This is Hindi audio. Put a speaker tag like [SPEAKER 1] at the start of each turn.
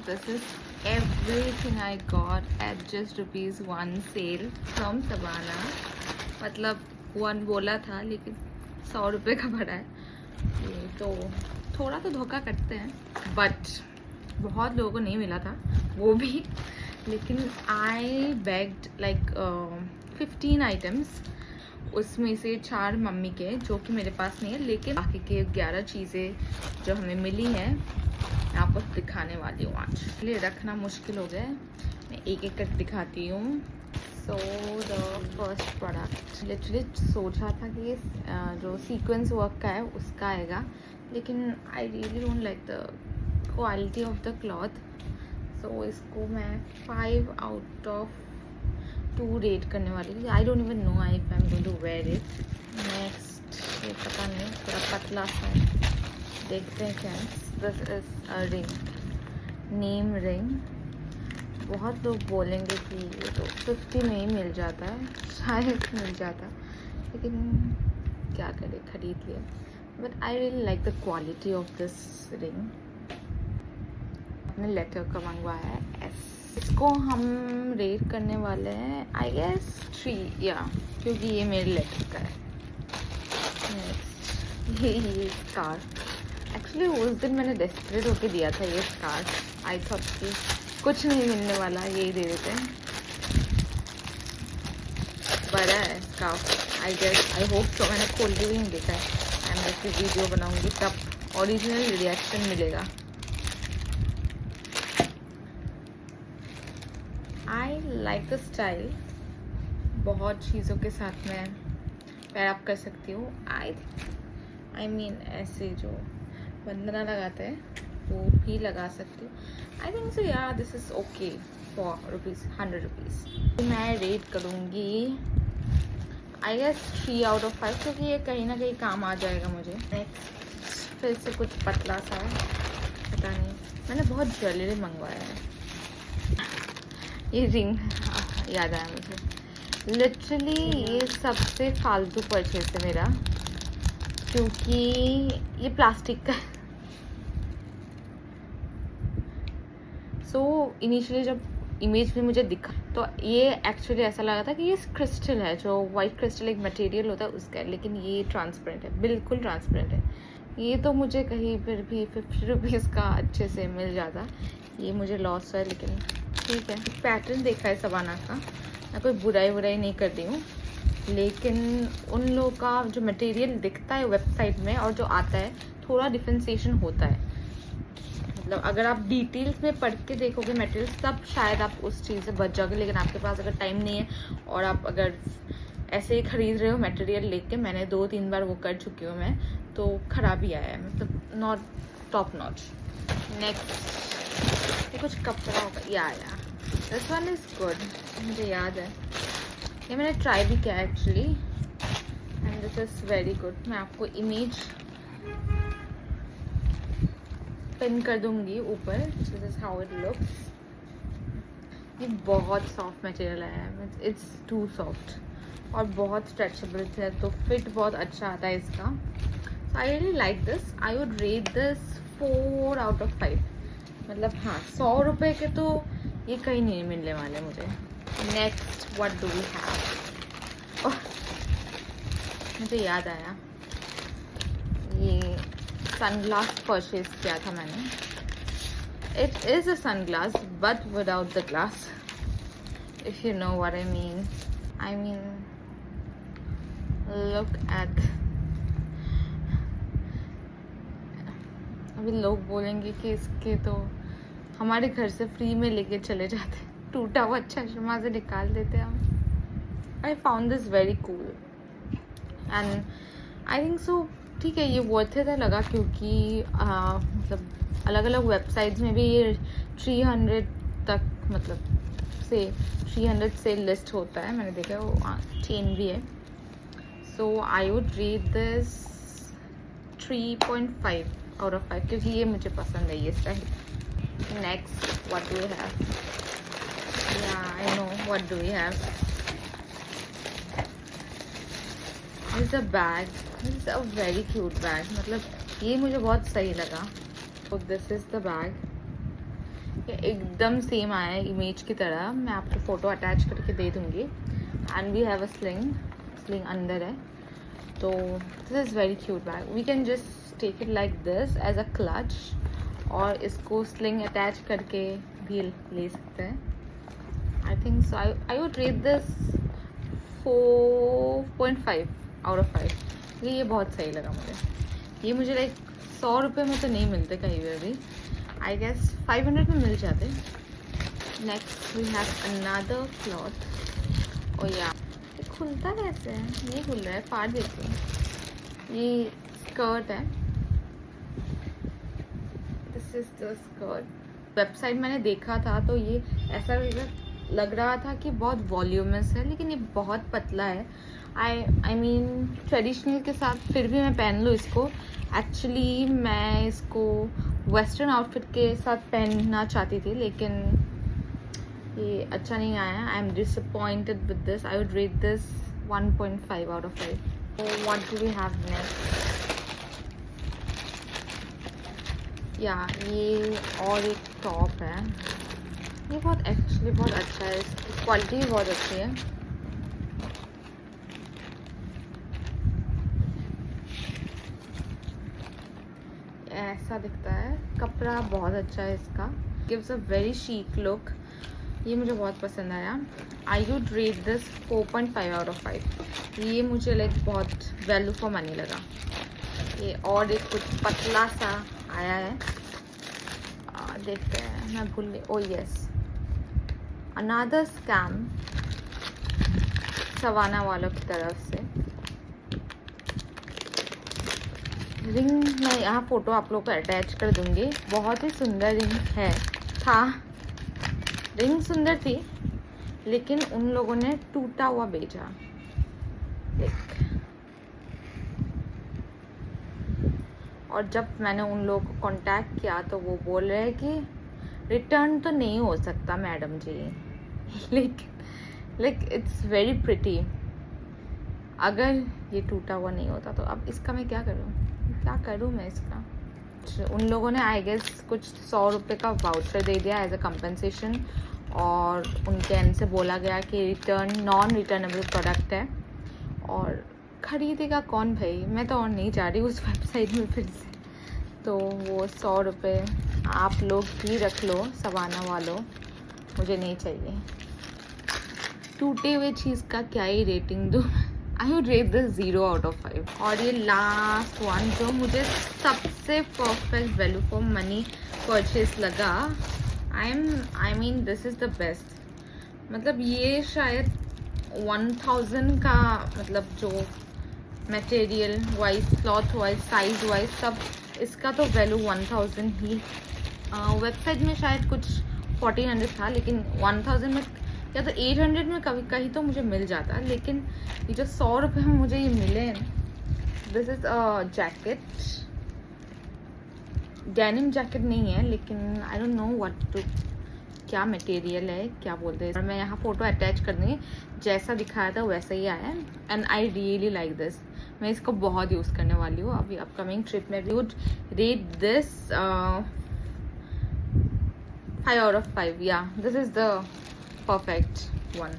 [SPEAKER 1] this is everything I got at just ₹1 sale from Sabana. मतलब 1 बोला था लेकिन 100 रुपये का पड़ा है ये, तो थोड़ा तो धोखा करते हैं, बट बहुत लोगों को नहीं मिला था वो भी, लेकिन आई बेग्ड लाइक 15 आइटम्स, उसमें से 4 मम्मी के जो कि मेरे पास नहीं है, लेकिन बाकी के 11 चीज़ें जो हमें मिली हैं मैं आपको दिखाने वाली हूँ आज। इसलिए रखना मुश्किल हो गया है, मैं एक एक कर दिखाती हूँ। So the first product, literally सोचा था कि ये जो सीक्वेंस वर्क का है उसका आएगा, लेकिन I really don't like the quality of the cloth, so इसको मैं 5 आउट ऑफ 2 रेट करने वाली थी। I don't even know I if I am going to wear it. Next, ये पता नहीं, थोड़ा पतला सा है, देखते हैं क्या है। This is a ring, name ring. बहुत लोग बोलेंगे कि ये तो 50 में ही मिल जाता है, शायद मिल जाता, लेकिन क्या करें, खरीद लिया। But I really like the quality of this ring. अपने लेटर का मंगवाया है एस, इसको हम रेट करने वाले हैं आई गेस 3, या क्योंकि ये मेरे लेटर का है। नेक्स्ट, ये स्कार्फ, एक्चुअली उस दिन मैंने डेस्परेट होके दिया था ये स्कार्फ। आई थॉट कि कुछ नहीं मिलने वाला, यही दे देते हैं। बड़ा है scarf, I guess, I hope तो। मैंने खोल के भी नहीं देखा है, मैं इसकी वीडियो बनाऊंगी तब ओरिजिनल रिएक्शन मिलेगा। आई लाइक द स्टाइल, बहुत चीज़ों के साथ मैं पैर अप कर सकती हूँ। आई मीन ऐसे जो बंधना लगाते हैं वो भी लगा सकती हूँ। आई थिंक सो या दिस इज़ ओके फॉर ₹100। मैं रेट करूँगी आई गेस 3 आउट ऑफ 5, क्योंकि ये कहीं ना कहीं काम आ जाएगा मुझे। नेक्स्ट, फिर से कुछ पतला सा है, पता नहीं, मैंने बहुत ज्वेलरी मंगवाया है। ये रिंग याद आया मुझे, लिटरली ये सबसे फालतू परचेज है मेरा, क्योंकि ये प्लास्टिक का है। सो इनिशियली जब इमेज में मुझे दिखा तो ये एक्चुअली ऐसा लगा था कि ये क्रिस्टल है, जो वाइट क्रिस्टल एक मटेरियल होता है उसका है, लेकिन ये ट्रांसपेरेंट है, बिल्कुल ट्रांसपेरेंट है। ये तो मुझे कहीं पर भी ₹50 का अच्छे से मिल जाता, ये मुझे लॉस है, लेकिन ठीक है। पैटर्न देखा है सबाना का, मैं कोई बुराई नहीं कर रही हूँ, लेकिन उन लोगों का जो मटेरियल दिखता है वेबसाइट में और जो आता है थोड़ा डिफ्रेंसिएशन होता है। मतलब अगर आप डिटेल्स में पढ़ के देखोगे मटेरियल्स, तब शायद आप उस चीज़ से बच जाओगे, लेकिन आपके पास अगर टाइम नहीं है और आप अगर ऐसे ही ख़रीद रहे हो मटेरियल लेके, मैंने 2-3 बार वो कर चुकी हूँ मैं, तो ख़राब ही आया है, मतलब नॉट टॉप नॉच। नेक्स्ट, ये कुछ कपड़ा होगा, या दिस वन इज़ गुड, मुझे याद है, ये मैंने ट्राई भी किया actually, and this is very good. मैं आपको इमेज पिन कर दूंगी ऊपर, this is how it looks. ये बहुत सॉफ्ट मटेरियल है, इट्स टू सॉफ्ट, और बहुत स्ट्रेचेबल है, तो फिट बहुत अच्छा आता है इसका। So I really like this, I would rate this 4 out of 5। मतलब हाँ, 100 रुपये के तो ये कहीं नहीं मिलने वाले मुझे। Next, what do we have, मुझे याद आया, ये सनग्लास परचेज किया था मैंने। It is a sunglass but without the glass, if you know what I mean. I mean look at, अभी लोग बोलेंगे कि इसके तो हमारे घर से फ्री में लेके चले जाते, टूटा हुआ चश्मा से निकाल देते हम। I found this very cool and I think सो, ठीक है, ये वर्थ इट लगा, क्योंकि मतलब अलग अलग वेबसाइट्स में भी ये 300 तक, मतलब से 300 से लिस्ट होता है, मैंने देखा वो चेन भी है। So I would rate this 3.5 out of 5, क्योंकि ये मुझे पसंद है ये style. Next, what do we have, या I know what do we have, this is a bag, this is a very cute bag, मतलब ये मुझे बहुत सही लगा। तो दिस इज द बैग, ये एकदम सेम आया है इमेज की तरह, मैं आपको फ़ोटो अटैच करके दे दूँगी। And we have a sling अंदर है, तो this is very cute bag. We can just take it like this as a clutch, और इसको स्लिंग अटैच करके भी ले सकते हैं। I think so I would rate this 4.5 out of 5। ये बहुत सही लगा मुझे। ये मुझे लाइक 100 रुपये में तो नहीं मिलते कहीं पे भी, आई गेस 500 में मिल जाते। Next we have another cloth. Oh yeah, ये खुलता कैसे है? नहीं खुल रहा है, फाड़ देती हूँ। ये स्कर्ट है, this is the skirt. Website मैंने देखा था तो ये ऐसा लग रहा था कि बहुत वॉल्यूमस है, लेकिन ये बहुत पतला है। आई मीन ट्रेडिशनल के साथ फिर भी मैं पहन लूँ इसको। एक्चुअली मैं इसको वेस्टर्न आउटफिट के साथ पहनना चाहती थी, लेकिन ये अच्छा नहीं आया। I am disappointed with this. I would rate this 1.5 out of 5। What do we have next? या ये और एक टॉप है, ये बहुत एक्चुअली बहुत अच्छा है, इसकी क्वालिटी भी बहुत अच्छी है। ऐसा दिखता है, कपड़ा बहुत अच्छा है इसका, gives a very chic look. ये मुझे बहुत पसंद आया। आई would rate this 4.5 out of 5। ये मुझे लाइक बहुत वैल्यू फॉर मनी लगा। ये और एक कुछ पतला सा आया है, देखते हैं, मैं भूल गई। Oh yes, another scam Savana वालों की तरफ से। रिंग मैं यहाँ फ़ोटो आप लोग को अटैच कर दूँगी। बहुत ही सुंदर रिंग है, रिंग सुंदर थी, लेकिन उन लोगों ने टूटा हुआ भेजा। और जब मैंने उन लोगों को कांटेक्ट किया तो वो बोल रहे हैं कि रिटर्न तो नहीं हो सकता मैडम जी, लेकिन इट्स वेरी प्रिटी। अगर ये टूटा हुआ नहीं होता तो अब इसका मैं क्या करूँ मैं इसका। उन लोगों ने आई गेस कुछ 100 रुपये का वाउचर दे दिया एज अ कंपनसेशन, और उनके एंड से बोला गया कि नॉन रिटर्नेबल प्रोडक्ट है। और ख़रीदेगा कौन भाई? मैं तो और नहीं जा रही उस वेबसाइट में फिर से। तो वो 100 रुपये आप लोग भी रख लो सवाना वालों, मुझे नहीं चाहिए। टूटे हुए चीज़ का क्या ही रेटिंग दूँ? I would rate this 0 out of 5। और ये लास्ट वन जो मुझे सबसे perfect value for money purchase लगा, I mean this is the best. मतलब ये शायद 1000 का, मतलब जो material wise, cloth wise, size wise सब, इसका तो वैल्यू 1000 ही। वेबसाइट में शायद कुछ 1400 था, लेकिन 1000 में या तो 800 में कभी कहीं तो मुझे मिल जाता। लेकिन ये जो 100 रुपये में मुझे ये मिले, this is a jacket, denim jacket नहीं है, लेकिन I don't know what to, क्या मटेरियल है, क्या बोलते हैं। और मैं यहाँ फ़ोटो अटैच कर दूँगी, जैसा दिखाया था वैसा ही आया है। And I really like this, मैं इसको बहुत यूज़ करने वाली हूँ अभी अपकमिंग ट्रिप में। We would rate this 5 out of 5। Yeah this is the perfect one.